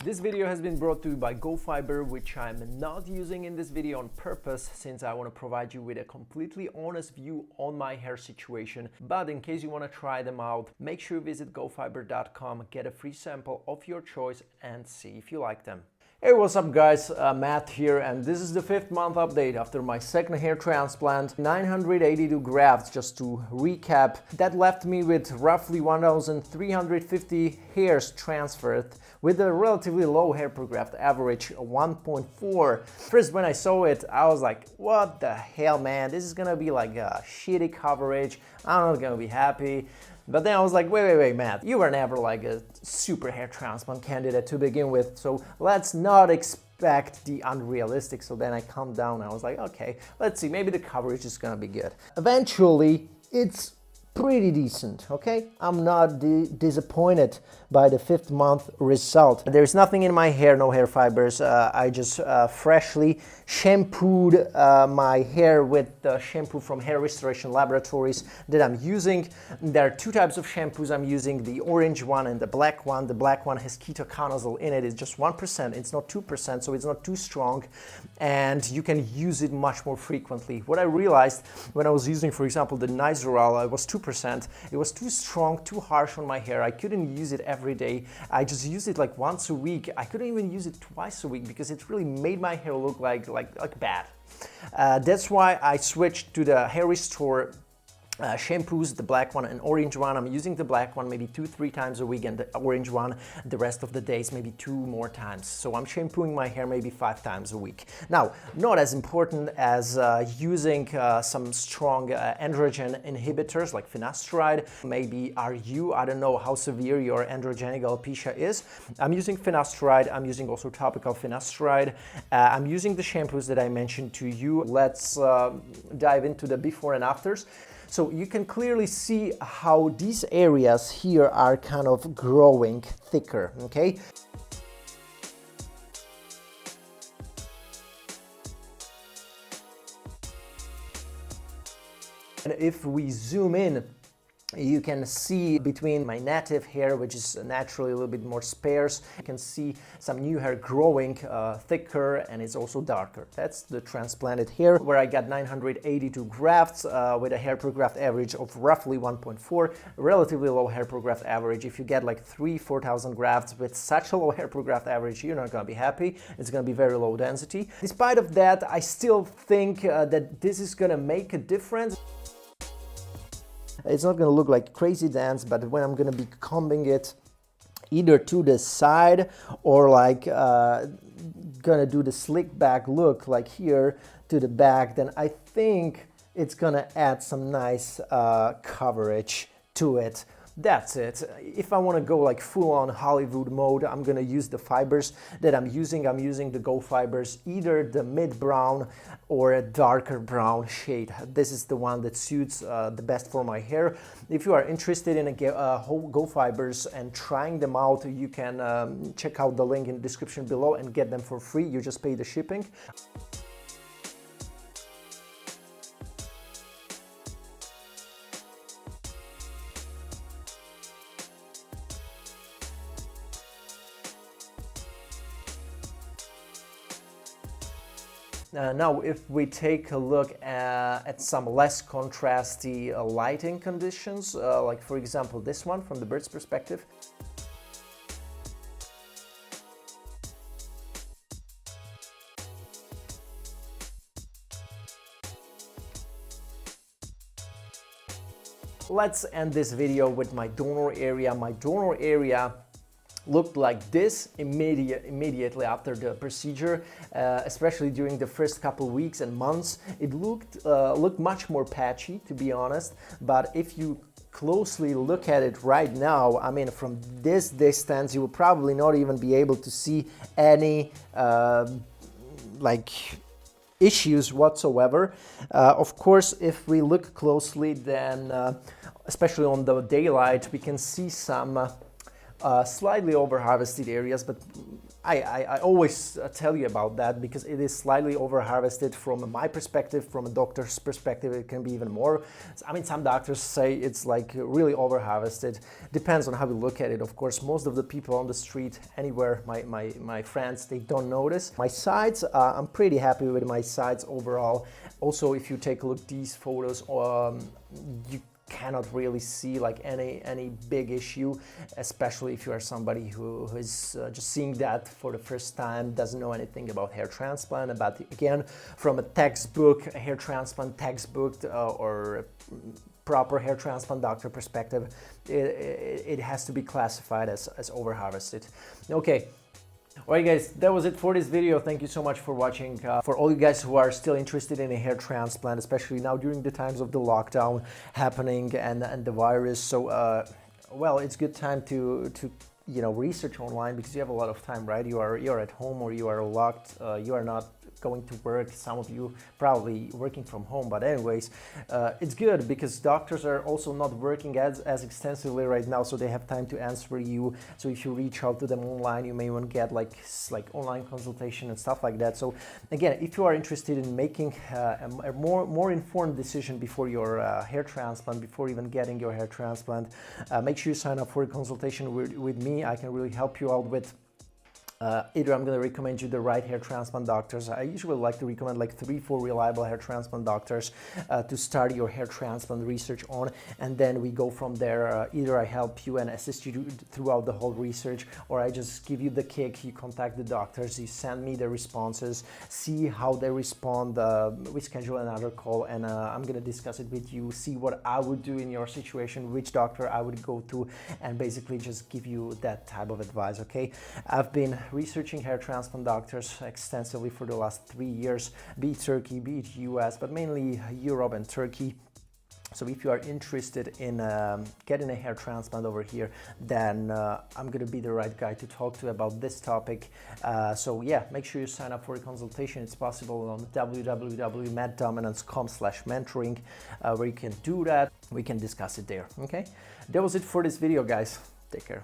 This video has been brought to you by GoFiber, which I'm not using in this video on purpose since I want to provide you with a completely honest view on my hair situation. But in case you want to try them out, make sure you visit gofiber.com, get a free sample of your choice and see if you like them. Hey, what's up guys, Matt here, and this is the 5th month update after my second hair transplant. 982 grafts, just to recap. That left me with roughly 1,350 hairs transferred with a relatively low hair per graft average, 1.4. First, when I saw it, I was like, what the hell, man, this is gonna be like a shitty coverage, I'm not gonna be happy. But then I was like, wait, Matt, you were never like a super hair transplant candidate to begin with, so let's not expect the unrealistic. So then I calmed down, I was like, okay, let's see, maybe the coverage is gonna be good. Eventually, it's pretty decent, okay? I'm not disappointed by the 5th month result. There's nothing in my hair, no hair fibers. I just freshly shampooed my hair with the shampoo from Hair Restoration Laboratories that I'm using. There are 2 types of shampoos I'm using, the orange one and the black one. The black one has ketoconazole in it. It's just 1%, it's not 2%, so it's not too strong, and you can use it much more frequently. What I realized when I was using, for example, the Nizoral, it was 2%. It was too strong, too harsh on my hair. I couldn't use it every day. I just used it like once a week. I couldn't even use it twice a week because it really made my hair look like bad. That's why I switched to the Hair Restore shampoos, the black one and orange one. I'm using the black one maybe 2-3 times a week, and the orange one the rest of the days maybe 2 more times. So I'm shampooing my hair maybe 5 times a week. Now, not as important as using some strong androgen inhibitors like finasteride. Maybe I don't know how severe your androgenic alopecia is. I'm using finasteride. I'm using also topical finasteride. I'm using the shampoos that I mentioned to you. Let's dive into the before and afters. So you can clearly see how these areas here are kind of growing thicker, okay? And if we zoom in, you can see between my native hair, which is naturally a little bit more sparse, you can see some new hair growing thicker, and it's also darker. That's the transplanted hair, where I got 982 grafts with a hair per graft average of roughly 1.4, relatively low hair per graft average. If you get like 3,000-4,000 grafts with such a low hair per graft average, you're not gonna be happy. It's gonna be very low density. Despite of that, I still think that this is gonna make a difference. It's not going to look like crazy dance, but when I'm going to be combing it either to the side or like going to do the slick back look like here to the back, then I think it's going to add some nice coverage to it. That's it. If I want to go like full-on Hollywood mode, I'm going to use the fibers that I'm using. I'm using the GoFibers, either the mid-brown or a darker brown shade. This is the one that suits the best for my hair. If you are interested in GoFibers and trying them out, you can check out the link in the description below and get them for free. You just pay the shipping. Now, if we take a look at some less contrasty lighting conditions, like for example this one from the bird's perspective. Let's end this video with my donor area. My donor area looked like this immediately after the procedure, especially during the first couple weeks and months. It looked much more patchy, to be honest, but if you closely look at it right now, I mean, from this distance, you will probably not even be able to see any like issues whatsoever. Of course, if we look closely, then especially on the daylight, we can see some slightly over harvested areas, but I always tell you about that because it is slightly over-harvested from my perspective. From a doctor's perspective, it can be even more. I mean, some doctors say it's like really over-harvested. Depends on how you look at it. Of course, most of the people on the street, anywhere, my friends, they don't notice. My sides, I'm pretty happy with my sides overall. Also, if you take a look at these photos, you cannot really see like any big issue, especially if you are somebody who is just seeing that for the first time, doesn't know anything about hair transplant. But again, from a textbook, a hair transplant textbook, or proper hair transplant doctor perspective, it has to be classified as over-harvested. Okay. Alright guys, that was it for this video. Thank you so much for watching. For all you guys who are still interested in a hair transplant, especially now during the times of the lockdown happening and the virus, so well, it's good time to research online, because you have a lot of time, right? You're at home, or you are locked, you are not going to work. Some of you probably working from home, but anyways, it's good because doctors are also not working as extensively right now, so they have time to answer you. So if you reach out to them online, you may even get like online consultation and stuff like that. So again, if you are interested in making a more informed decision before your hair transplant, before even getting your hair transplant, make sure you sign up for a consultation with me. I can really help you out with either I'm going to recommend you the right hair transplant doctors. I usually like to recommend like 3-4 reliable hair transplant doctors to start your hair transplant research on, and then we go from there. Either I help you and assist you throughout the whole research, or I just give you the kick. You contact the doctors, you send me the responses, see how they respond. We schedule another call, and I'm going to discuss it with you, see what I would do in your situation, which doctor I would go to, and basically just give you that type of advice. Okay, I've been researching hair transplant doctors extensively for the last 3 years, be it Turkey, be it US, but mainly Europe and Turkey. So if you are interested in getting a hair transplant over here, then I'm going to be the right guy to talk to about this topic. So yeah, make sure you sign up for a consultation. It's possible on www.mattdominance.com/mentoring, where you can do that. We can discuss it there. Okay, that was it for this video, guys. Take care.